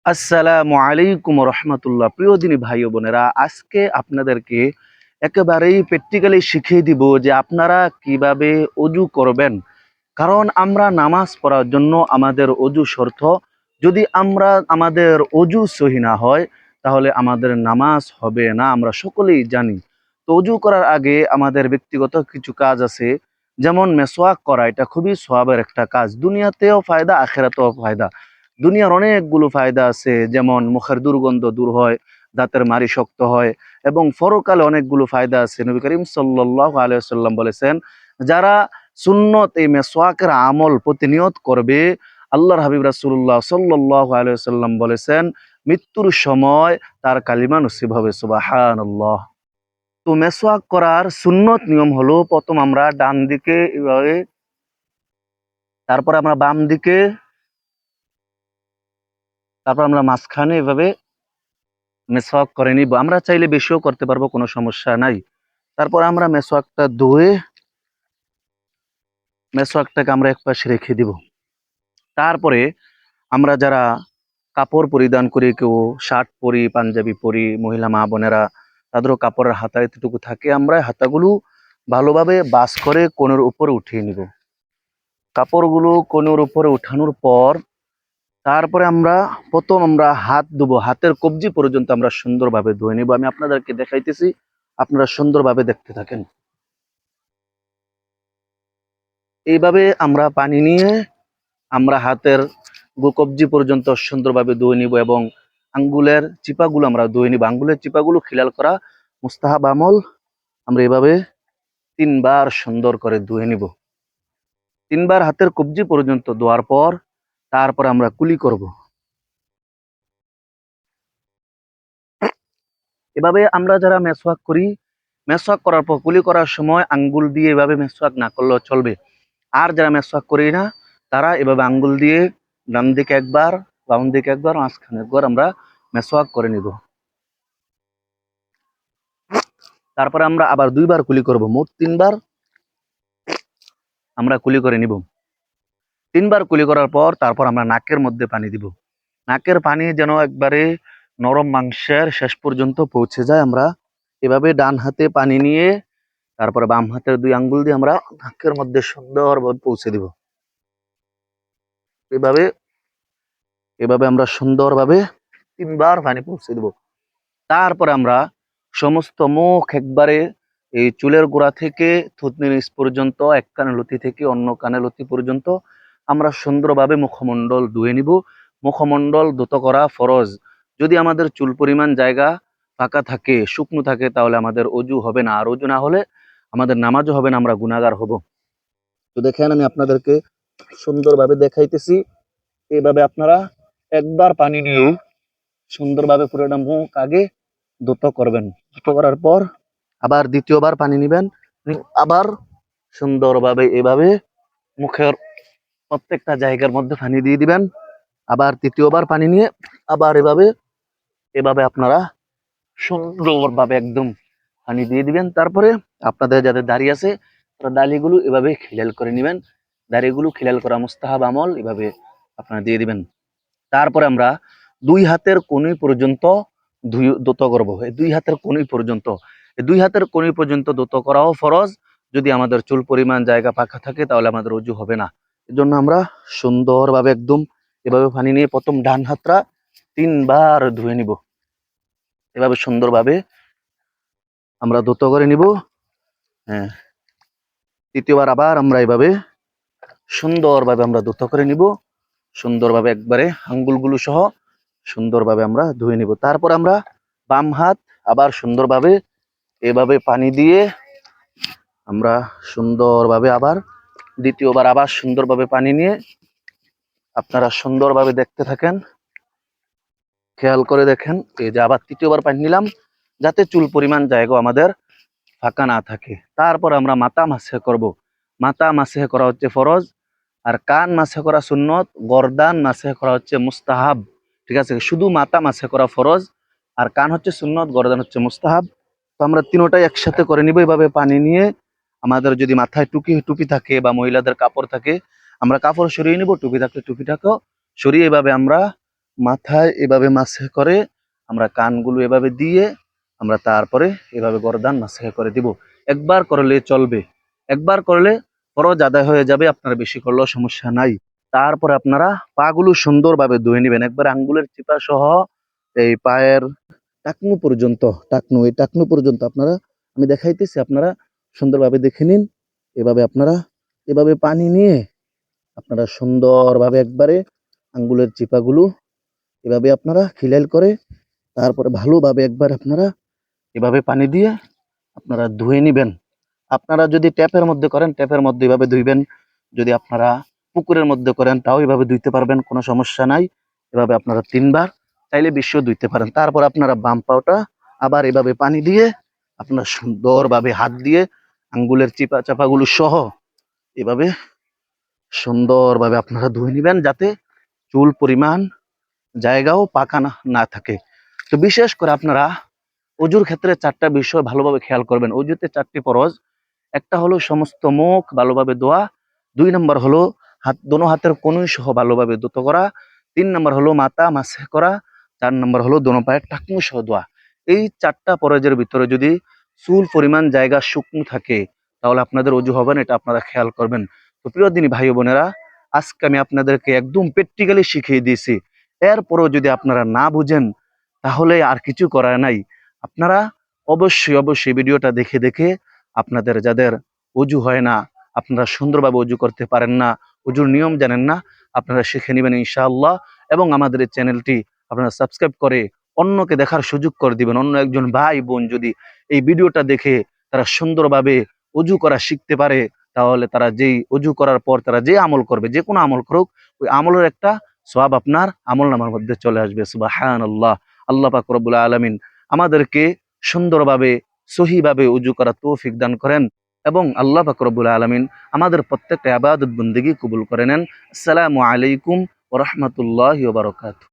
আসসালামু আলাইকুম রহমতুল্লাহ। প্রিয় দিনী ভাই ও বোনেরা, আজকে আপনাদেরকে একেবারেই প্র্যাকটিক্যালি শিখিয়ে দিব যে আপনারা কিভাবে অজু করবেন। কারণ আমরা নামাজ পড়ার জন্য আমাদের অজু শর্ত। যদি আমাদের অজু সহি না হয় তাহলে আমাদের নামাজ হবে না, আমরা সকলেই জানি। তো অজু করার আগে আমাদের ব্যক্তিগত কিছু কাজ আছে, যেমন মেসওয়াক করা। এটা খুবই সওয়াবের একটা কাজ, দুনিয়াতেও ফায়দা, আখেরাতেও ফায়দা। দুনিয়ার অনেকগুলো ফায়দা আছে, যেমন মুখের দুর্গন্ধ দূর হয়, দাঁতের মাড়ি শক্ত হয়, এবং পরকালে অনেকগুলো ফায়দা আছে। নবী করিম সাল্লাল্লাহু আলাইহি ওয়াসাল্লাম বলেছেন, যারা সুন্নত এই মেসওয়াকের আমল প্রতিনিয়ত করবে, আল্লাহর হাবিব রাসূলুল্লাহ সাল্লাল্লাহু আলাইহি ওয়াসাল্লাম বলেছেন, মৃত্যুর সময় তার কালিমা নসিব হবে। সুবহানাল্লাহ। তো মেসওয়াক করার সুন্নত নিয়ম হলো, প্রথম আমরা ডান দিকে এভাবে, তারপর আমরা বাম দিকে, তারপর আমরা মাঝখানে এভাবে মেসওয়াক করে নিব। আমরা চাইলে বেশিও করতে পারবো, কোনো সমস্যা নাই। তারপর আমরা মেসওয়াকটা ধুয়ে মেসওয়াকটাকে আমরা একপাশে রেখে দিব। তারপরে আমরা যারা কাপড় পরিধান করি, কেউ শার্ট পরি, পাঞ্জাবি পরি, মহিলা মা বোনেরা তাদেরও কাপড়ের হাতা এতটুকু থাকে, আমরা হাতাগুলো ভালোভাবে বাস করে কোণের উপরে উঠিয়ে নিব। কাপড়গুলো কোণের উপরে উঠানোর পর তারপরে প্রথম আমরা হাত ধুবো, হাতের কবজি পর্যন্ত আমরা সুন্দরভাবে ধুয়ে নিব। আমি আপনাদেরকে দেখাইতেছি, আপনারা সুন্দরভাবে দেখতে থাকেন। এইভাবে আমরা পানি নিয়ে আমরা হাতের কবজি পর্যন্ত সুন্দরভাবে ধুয়ে নিব, এবং আঙ্গুলের চিপাগুলো আমরা ধুয়ে নিব। আঙ্গুলের চিপাগুলো খিলাল করা মুস্তাহাব আমল। আমরা এভাবে 3 বার সুন্দর করে ধুয়ে নিব। 3 বার হাতের কবজি পর্যন্ত ধোয়ার পর তারপর আমরা কুলি করব। এভাবে আমরা যারা মেসওয়াক করি, মেসওয়াক করার পর কুলি করার সময় আঙ্গুল দিয়ে এভাবে মেসওয়াক না করলেও চলবে। আর যারা মেসওয়াক করি না, তারা এভাবে আঙ্গুল দিয়ে ডান দিকে একবার, বাম দিকে একবার, মাঝখানে একবার আমরা মেসওয়াক করে নিব। তারপরে আমরা আবার 2 বার কুলি করব, মোট 3 বার আমরা কুলি করে নিব। 3 বার কুলি করার পর তারপর আমরা নাকের মধ্যে পানি দিব। নাকের পানি যেন একবারে নরম মাংসের শেষ পর্যন্ত পৌঁছে যায়। আমরা এভাবে ডান হাতে পানি নিয়ে তারপরে বাম হাতের 2 আঙ্গুল দিয়ে আমরা নাকের মধ্যে সুন্দরভাবে পৌঁছে দিব। এভাবে এভাবে আমরা সুন্দরভাবে 3 বার পানি পৌঁছে দিব। তারপরে আমরা সমস্ত মুখ একবারে, এই চুলের গোড়া থেকে থুতনির নিচ পর্যন্ত, এক কানে লতি থেকে অন্য কানে লতি পর্যন্ত আমরা সুন্দরভাবে মুখমণ্ডল ধুয়ে নিব। মুখমণ্ডল ধুত করা ফরজ। যদি আমাদের চুল পরিমাণ জায়গা ফাঁকা থাকে, শুকনো থাকে, তাহলে আমাদের অজু হবে না। আর অজু না হলে আমাদের নামাজও হবে না, আমরা গুনাহগার হব। তো দেখেন, আমি আপনাদেরকে সুন্দরভাবে দেখাইতেছি। এইভাবে আপনারা একবার পানি নিয়ে সুন্দরভাবে পুরোটা মুখ আগে ধুত করবেন। ধুত করার পর আবার দ্বিতীয়বার পানি নিবেন, আবার সুন্দরভাবে এভাবে মুখের প্রত্যেকটা জায়গার মধ্যে পানি দিয়ে দিবেন। আবার তৃতীয়বার পানি নিয়ে আবার এভাবে এভাবে আপনারা সুন্দরভাবে একদম পানি দিয়ে দিবেন। তারপরে আপনাদের যাদের দাড়ি আছে, তারা দাড়িগুলো এভাবে খিলাল করে নেবেন। দাড়িগুলো খিলাল করা মুস্তাহাব আমল, এভাবে আপনারা দিয়ে দিবেন। তারপরে আমরা 2 হাতের কনুই পর্যন্ত ধুত করব। এই 2 হাতের কনুই পর্যন্ত, এই 2 হাতের কনুই পর্যন্ত ধুত করাও ফরজ। যদি আমাদের চুল পরিমাণ জায়গা পাকা থাকে তাহলে আমাদের অজু হবে না। এর জন্য আমরা সুন্দরভাবে একদম এভাবে পানি নিয়ে প্রথম ডান হাতটা 3 বার ধুয়ে নিব। এভাবে সুন্দরভাবে আমরা ধুত করে নিব। হ্যাঁ, তৃতীয়বার আবার আমরা এভাবে সুন্দরভাবে আমরা ধুত করে নিব। সুন্দরভাবে একবারে আঙ্গুলগুলো সহ সুন্দরভাবে আমরা ধুয়ে নিব। তারপর আমরা বাম হাত আবার সুন্দরভাবে এভাবে পানি দিয়ে আমরা সুন্দরভাবে আবার দ্বিতীয়বার আবার সুন্দরভাবে পানি নিয়ে আপনারা সুন্দরভাবে দেখতে থাকেন, খেয়াল করে দেখেন। এই যে আবার তৃতীয়বার পানি নিলাম, যাতে চুল পরিমাণ জায়গা আমাদের ফাঁকা না থাকে। তারপর আমরা মাথা মাসে করব। মাথা মাসে করা হচ্ছে ফরজ, আর কান মাসে করা সুন্নত, গর্দান মাসে করা হচ্ছে মুস্তাহাব। ঠিক আছে, শুধু মাথা মাসে করা ফরজ, আর কান হচ্ছে সুন্নত, গর্দান হচ্ছে মুস্তাহাব। তো আমরা তিনোটাই একসাথে করে নিব। এভাবে পানি নিয়ে আমাদের যদি মাথায় টুপি থাকে বা মহিলাদের কাপড় থাকে, আমরা কাপড় সরিয়ে নিব, টুপি থাকলে টুপিটাকেও সরিয়ে এভাবে আমরা মাথায় এভাবে মাসে করে, আমরা কানগুলো এভাবে দিয়ে আমরা তারপরে এভাবে গর্দান মাসে করে দিব। একবার করলে চলবে, একবার করলে ফরজ আদায় হয়ে যাবে, আপনারা বেশি করলেও সমস্যা নাই। তারপরে আপনারা পাগুলো সুন্দরভাবে ধুয়ে নেবেন, একবার আঙ্গুলের চিপা সহ এই পায়ের টাকনু পর্যন্ত, এই টাকনু পর্যন্ত আপনারা, আমি দেখাইতেছি, আপনারা সুন্দরভাবে দেখে নিন। এভাবে আপনারা এভাবে পানি নিয়ে আপনারা সুন্দরভাবে একবারে আঙ্গুলের চিপাগুলো এভাবে আপনারা খিলাল করে তারপরে ভালোভাবে একবার আপনারা এভাবে পানি দিয়ে আপনারা ধুয়ে নিবেন। আপনারা যদি ট্যাপের মধ্যে করেন, ট্যাপের মধ্যে এভাবে ধুইবেন। যদি আপনারা পুকুরের মধ্যে করেন, তাও এভাবে ধুইতে পারবেন, কোনো সমস্যা নাই। এভাবে আপনারা 3 বার, চাইলে বেশিও ধুইতে পারেন। তারপর আপনারা বাম পাওটা আবার এভাবে পানি দিয়ে আপনারা সুন্দরভাবে হাত দিয়ে আঙ্গুলের চিপা চাপাগুলো সহ এভাবে সুন্দরভাবে আপনারা ধুয়ে নিবেন, যাতে চুল পরিমাণ জায়গাও পাকা না থাকে। তো বিশেষ করে আপনারা অজুর ক্ষেত্রে 4টা বিষয় ভালোভাবে খেয়াল করবেন। অজুতে 4টি ফরজ। একটা হলো সমস্ত মুখ ভালোভাবে ধোয়া, 2 নম্বর হলো দোনো হাতের কনুই সহ ভালোভাবে ধুত করা, 3 নম্বর হলো মাথা মাসে করা, 4 নম্বর হলো দোনো পায়ের টাকনু সহ ধোয়া। এই 4টা ফরজের ভিতরে যদি চুল পরিমাণ জায়গা শুকনো থাকে, তাহলে আপনাদের অজু হবে না, এটা আপনারা খেয়াল করবেন। তো প্রিয় দিনী ভাই বোনেরা, আজকে আমি আপনাদেরকে একদম প্র্যাকটিক্যালি শিখিয়ে দিয়েছি। এরপরও যদি আপনারা না বুঝেন, তাহলে আর কিছু করার নাই। আপনারা অবশ্যই ভিডিওটা দেখে দেখে আপনাদের যাদের অজু হয় না, আপনারা সুন্দরভাবে অজু করতে পারেন না, অজুর নিয়ম জানেন না, আপনারা শিখে নেবেন ইনশাআল্লাহ। এবং আমাদের এই চ্যানেলটি আপনারা সাবস্ক্রাইব করে অন্যকে দেখার সুযোগ করে দিবেন। অন্য একজন ভাই বোন যদি এই ভিডিওটা দেখে তারা সুন্দরভাবে অজু করা শিখতে পারে, তাহলে তারা যেই অজু করার পর তারা যে আমল করবে, যে কোনো আমল করুক, ওই আমলের একটা সওয়াব আপনার আমলনামার মধ্যে চলে আসবে। সুবহানাল্লাহ। আল্লাহ পাক রব্বুল আলামিন আমাদেরকে সুন্দরভাবে সহিভাবে উজু করা তৌফিক দান করেন, এবং আল্লাহ পাক রব্বুল আলামিন আমাদের প্রত্যেকটা ইবাদত বন্দেগী কবুল করে নেন। আসসালামু আলাইকুম ওয়া রাহমাতুল্লাহি ওয়া বারাকাতুহু।